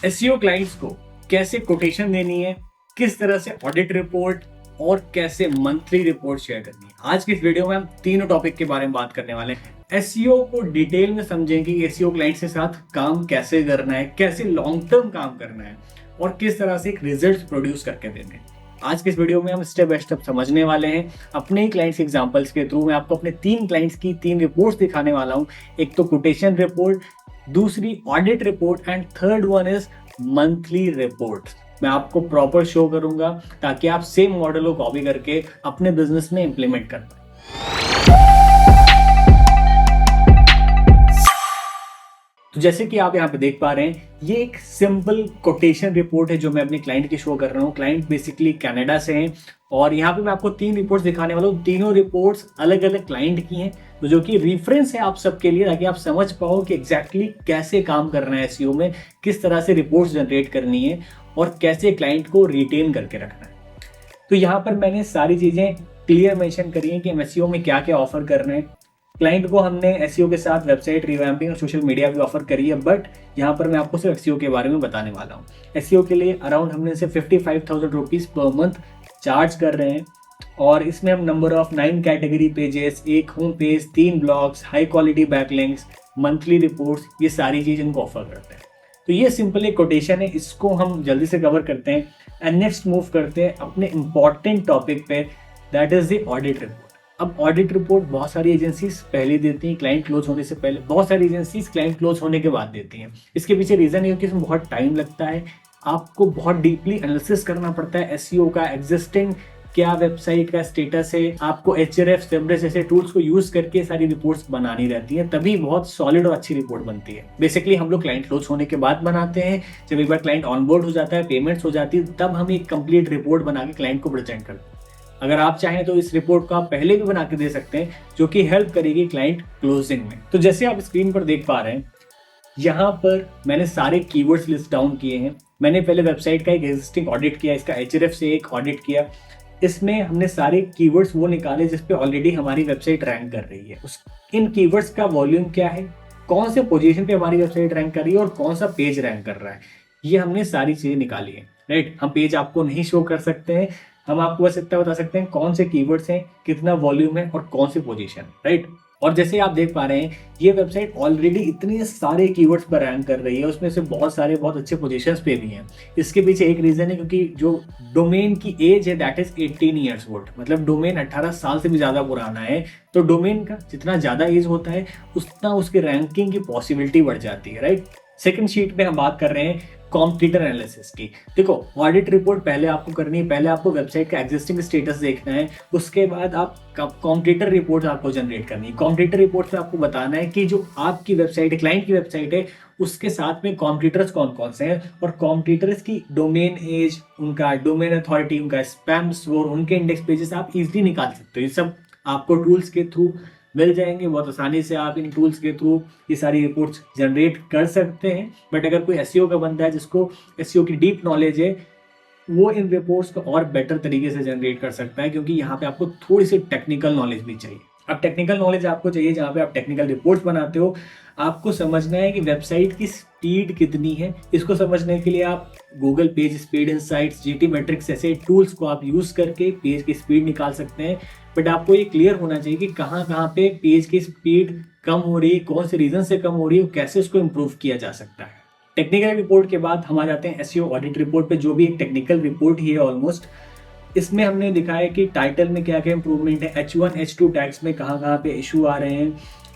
SEO clients को कैसे quotation देनी है, किस तरह से ऑडिट रिपोर्ट और कैसे मंथली रिपोर्ट शेयर करनी है। आज की इस वीडियो में हम तीनों टॉपिक के बारे में बात करने वाले हैं। एसईओ को डिटेल में समझेंगे कि एसईओ क्लाइंट्स के साथ काम कैसे करना है, कैसे लॉन्ग टर्म काम करना है और किस तरह से एक रिजल्ट प्रोड्यूस करके देने हैं। आज के इस वीडियो में हम स्टेप बाय स्टेप समझने वाले हैं। अपने ही क्लाइंट्स एग्जांपल्स के थ्रू मैं आपको अपने 3 क्लाइंट्स की 3 रिपोर्ट्स दिखाने वाला हूं। एक तो कोटेशन रिपोर्ट, दूसरी audit report and third one is monthly report. मैं आपको प्रॉपर शो करूंगा ताकि आप सेम मॉडल को कॉपी करके अपने बिजनेस में इंप्लीमेंट कर पाए। तो जैसे कि आप यहाँ पे देख पा रहे हैं, ये एक सिंपल कोटेशन रिपोर्ट है जो मैं अपने क्लाइंट की शो कर रहा हूँ। क्लाइंट बेसिकली कनाडा से हैं और यहाँ पे मैं आपको 3 रिपोर्ट्स दिखाने वाला हूँ। तीनों रिपोर्ट्स अलग अलग क्लाइंट की हैं, तो जो कि रेफरेंस है आप सबके लिए, ताकि आप समझ पाओ कि एग्जैक्टली कैसे काम करना है एसईओ में, किस तरह से रिपोर्ट्स जनरेट करनी है और कैसे क्लाइंट को रिटेन करके रखना है। तो यहाँ पर मैंने सारी चीजें क्लियर मेंशन करी है कि हम एसईओ में क्या क्या ऑफर कर रहे हैं। क्लाइंट को हमने एसईओ के साथ वेबसाइट रिवैम्पिंग और सोशल मीडिया भी ऑफर करी है, बट यहाँ पर मैं आपको सिर्फ एसईओ के बारे में बताने वाला हूँ। एसईओ के लिए अराउंड हमने से 55,000 रुपीज पर मंथ चार्ज कर रहे हैं और इसमें हम नंबर ऑफ 9 कैटेगरी पेजेस, एक home page, 3 blogs, high quality backlinks, monthly reports, ये सारी चीज इनको ऑफर करते हैं। तो ये सिंपल एक कोटेशन है, इसको हम जल्दी से कवर करते हैं एंड नेक्स्ट मूव करते हैं अपने इंपॉर्टेंट टॉपिक पे, that is the audit report. अब ऑडिट रिपोर्ट बहुत सारी एजेंसीज पहले देती हैं, क्लाइंट क्लोज होने से पहले। बहुत सारी एजेंसीज क्लाइंट क्लोज होने के बाद देती हैं। इसके पीछे रीजन ये है कि इसमें बहुत टाइम लगता है, आपको बहुत डीपली एनालिसिस करना पड़ता है एसईओ का, एग्जिस्टिंग क्या वेबसाइट का स्टेटस है, आपको एचआरएफ, सेमरेस जैसे टूल्स को यूज करके सारी रिपोर्ट्स बनानी रहती है, तभी बहुत सॉलिड और अच्छी रिपोर्ट बनती है। बेसिकली हम लोग क्लाइंट क्लोज होने के बाद बनाते हैं। जब एक बार क्लाइंट ऑनबोर्ड हो जाता है, पेमेंट्स हो जाती है, तब हम एक कंप्लीट रिपोर्ट बना के क्लाइंट को प्रेजेंट करते हैं। अगर आप चाहें तो इस रिपोर्ट को आप पहले भी बना के दे सकते हैं, जो कि हेल्प करेगी क्लाइंट क्लोजिंग में। तो जैसे आप स्क्रीन पर देख पा रहे हैं, यहाँ पर मैंने सारे कीवर्ड्स लिस्ट डाउन किए हैं। मैंने पहले वेबसाइट का एक एग्जिस्टिंग ऑडिट किया, इसका एचआरएफ से एक ऑडिट किया। इसमें हमने सारे कीवर्ड्स वो निकाले जिस पे ऑलरेडी हमारी वेबसाइट रैंक कर रही है। इन कीवर्ड्स का वॉल्यूम क्या है, कौन से पोजीशन पे हमारी वेबसाइट रैंक कर रही है और कौन सा पेज रैंक कर रहा है, ये हमने सारी चीजें निकाली है। राइट, हम पेज आपको नहीं शो कर सकते हैं, हम आपको बस इतना बता सकते हैं कौन से कीवर्ड्स हैं, कितना वॉल्यूम है और कौन सी पोजीशन। राइट, और जैसे आप देख पा रहे हैं, ये वेबसाइट ऑलरेडी इतने सारे कीवर्ड्स पर रैंक कर रही है, उसमें से बहुत सारे बहुत अच्छे पोजीशंस पे भी हैं। इसके पीछे एक रीजन है, क्योंकि जो डोमेन की एज है दैट इज 18 ईयर्स ओल्ड, मतलब डोमेन 18 साल से भी ज्यादा पुराना है। तो डोमेन का जितना ज्यादा एज होता है, उतना उसके रैंकिंग की पॉसिबिलिटी बढ़ जाती है। राइट, सेकंड शीट पे हम बात कर रहे हैं कॉम्पिटिटर एनालिसिस की। देखो, ऑडिट रिपोर्ट पहले आपको करनी है, पहले आपको वेबसाइट का एग्जिस्टिंग स्टेटस देखना है, उसके बाद आप कॉम्पिटिटर रिपोर्ट आपको जनरेट करनी है। कॉम्पिटिटर रिपोर्ट में आपको बताना है कि जो आपकी वेबसाइट है, क्लाइंट की वेबसाइट है, उसके साथ में कॉम्पिटिटर्स कौन कौन से हैं और कॉम्पिटिटर्स की डोमेन एज, उनका डोमेन अथॉरिटी, उनका स्पैम स्कोर, उनके इंडेक्स पेजेस आप इजीली निकाल सकते हो। ये सब आपको टूल्स के थ्रू मिल जाएंगे, बहुत आसानी से आप इन टूल्स के थ्रू ये सारी रिपोर्ट्स जनरेट कर सकते हैं। बट अगर कोई एसईओ का बंदा है जिसको एसईओ की डीप नॉलेज है, वो इन रिपोर्ट्स को और बेटर तरीके से जनरेट कर सकता है, क्योंकि यहाँ पे आपको थोड़ी सी टेक्निकल नॉलेज भी चाहिए। अब टेक्निकल नॉलेज आपको चाहिए जहाँ पे आप टेक्निकल रिपोर्ट्स बनाते हो। आपको समझना है कि वेबसाइट की स्पीड कितनी है। इसको समझने के लिए आप Google page speed insights, GT matrix ऐसे टूल्स को आप यूज करके पेज की स्पीड निकाल सकते हैं। बट आपको ये क्लियर होना चाहिए कि कहाँ कहाँ पे पेज की स्पीड कम हो रही है, कौन से रीजन से कम हो रही है, कैसे उसको इम्प्रूव किया जा सकता है। टेक्निकल रिपोर्ट के बाद हम आ जाते हैं एसईओ ऑडिट रिपोर्ट पे, जो भी एक टेक्निकल रिपोर्ट ही है ऑलमोस्ट। इसमें हमने दिखाया कि टाइटल में क्या क्या इंप्रूवमेंट है, H1 H2 टैग्स में कहाँ कहाँ पे इशू आ रहे हैं,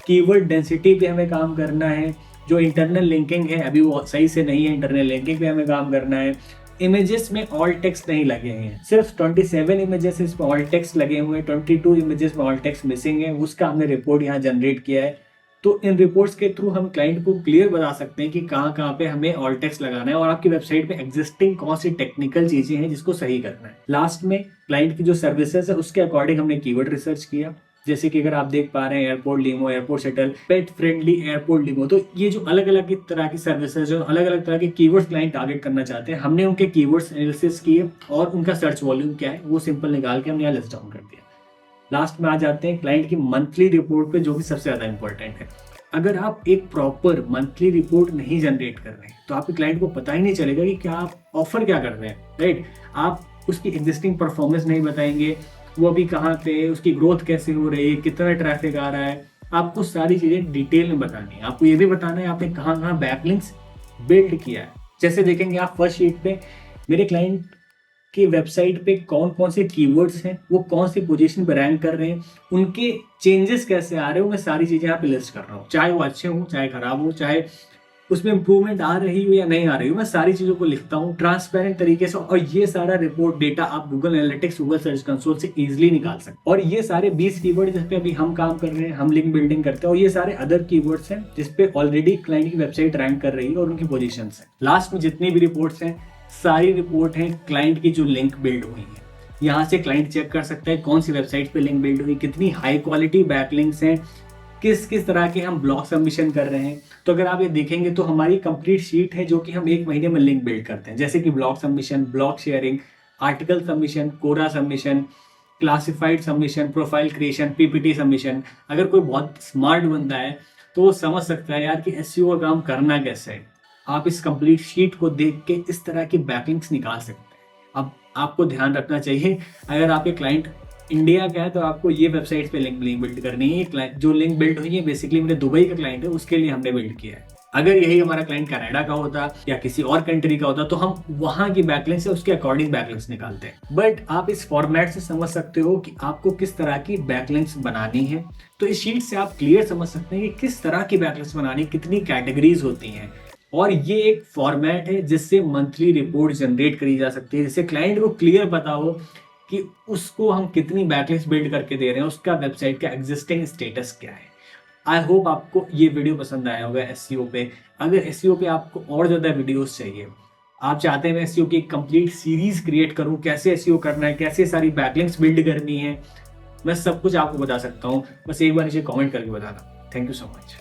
कीवर्ड डेंसिटी पे हमें काम करना है, जो इंटरनल लिंकिंग है अभी वो सही से नहीं है, इंटरनल लिंकिंग पे हमें काम करना है। इमेजेस में ऑल टेक्स्ट नहीं लगे हैं, सिर्फ 27 इमेजेस इसमें ऑल टेक्स्ट लगे हुए हैं, 22 इमेजेस में ऑल टेक्स्ट मिसिंग है, उसका हमने रिपोर्ट यहाँ जनरेट किया है। तो इन रिपोर्ट्स के थ्रू हम क्लाइंट को क्लियर बता सकते हैं कि कहाँ कहाँ पे हमें ऑल टेक्स्ट लगाना है और आपकी वेबसाइट पे एग्जिस्टिंग कौन सी टेक्निकल चीजें हैं जिसको सही करना है। लास्ट में क्लाइंट की जो सर्विसेज है उसके अकॉर्डिंग हमने कीवर्ड रिसर्च किया। जैसे कि अगर आप देख पा रहे हैं airport limo, airport shuttle, pet friendly airport limo, तो ये जो अलग अलग तरह की सर्विसेज, जो अलग अलग तरह के कीवर्ड्स क्लाइंट टारगेट करना चाहते हैं, हमने उनके कीवर्ड्स एनालिसिस किए और उनका सर्च वॉल्यूम क्या है वो सिंपल निकाल के हमने यहाँ लिस्ट डाउन कर दिया। लास्ट में आ जाते हैं क्लाइंट की मंथली रिपोर्ट पे, जो कि सबसे ज्यादा इंपॉर्टेंट है। अगर आप एक प्रॉपर मंथली रिपोर्ट नहीं जनरेट कर रहे हैं तो आपके क्लाइंट को पता ही नहीं चलेगा कि क्या आप ऑफर क्या कर रहे हैं, राइट। आप उसकी एग्जिस्टिंग परफॉर्मेंस नहीं बताएंगे, वो अभी कहाँ पे, उसकी ग्रोथ कैसे हो रही है, कितना ट्रैफिक आ रहा है। आपको सारी चीजें डिटेल में बतानी है। आपको ये भी बताना है आपने कहाँ कहाँ बैकलिंक्स बिल्ड किया है। जैसे देखेंगे आप फर्स्ट शीट पे मेरे क्लाइंट की वेबसाइट पे कौन कौन से कीवर्ड्स हैं, वो कौन सी पोजीशन पे रैंक कर रहे हैं, उनके चेंजेस कैसे आ रहे हो, मैं सारी चीजें यहाँ पे लिस्ट कर रहा हूँ। चाहे वो अच्छे हो, चाहे खराब हो, चाहे उसमें इंप्रूवमेंट आ रही हो या नहीं आ रही हो, मैं सारी चीजों को लिखता हूँ ट्रांसपेरेंट तरीके से। और ये सारा रिपोर्ट डेटा आप Google analytics, Google search console से इजीली निकाल सकते। और ये सारे 20 कीवर्ड जिस पे अभी हम काम कर रहे हैं, हम लिंक बिल्डिंग करते हैं, और ये सारे अदर कीवर्ड्स हैं जिस पे ऑलरेडी क्लाइंट की वेबसाइट रैंक कर रही है और उनकी पोजीशन है। लास्ट में जितनी भी रिपोर्ट्स हैं, सारी रिपोर्ट है क्लाइंट की जो लिंक बिल्ड हुई है। यहाँ से क्लाइंट चेक कर सकता है कौन सी वेबसाइट पे लिंक बिल्ड हुई, कितनी हाई क्वालिटी बैकलिंक्स हैं, किस किस तरह के हम ब्लॉग सबमिशन कर रहे हैं। तो अगर आप ये देखेंगे तो हमारी कंप्लीट शीट है जो कि हम 1 महीने में लिंक बिल्ड करते हैं, जैसे कि blog submission, blog sharing, article submission, Quora submission, classified submission, profile creation, PPT submission. अगर कोई बहुत स्मार्ट बंदा है तो वो समझ सकता है यार कि एसईओ का काम करना कैसे है। आप इस कंप्लीट शीट को देख के इस तरह की बैकलिंक्स निकाल सकते हैं। अब आपको ध्यान रखना चाहिए, अगर आपके क्लाइंट इंडिया का है तो आपको ये वेबसाइट पे लिंक बिल्ड करनी है। जो लिंक बिल्ड हुई है बेसिकली मेरे दुबई का क्लाइंट है, उसके लिए हमने बिल्ड किया है। अगर यही हमारा क्लाइंट कनाडा का होता या किसी और कंट्री का होता तो हम वहां की बैकलिंक्स से उसके अकॉर्डिंग बैकलिंक्स निकालते हैं। बट आप इस फॉर्मेट से समझ सकते हो कि आपको किस तरह की बैकलिंक्स बनानी है। तो इस शीट से आप क्लियर समझ सकते हैं कि किस तरह की बैकलिंक्स बनानी, कितनी कैटेगरीज होती हैं। और ये एक फॉर्मेट है जिससे मंथली रिपोर्ट जनरेट करी जा सकती है, जिससे क्लाइंट को क्लियर पता हो कि उसको हम कितनी बैकलिंक्स बिल्ड करके दे रहे हैं, उसका वेबसाइट का एग्जिस्टिंग स्टेटस क्या है। आई होप आपको ये वीडियो पसंद आया होगा एसईओ पे। अगर एसईओ पे आपको और ज़्यादा वीडियोस चाहिए, आप चाहते हैं मैं एसईओ की एक कंप्लीट सीरीज क्रिएट करूं, कैसे एसईओ करना है, कैसे सारी बैकलिंक्स बिल्ड करनी है, मैं सब कुछ आपको बता सकता हूं। बस एक बार नीचे कमेंट करके बताना। Thank you so much.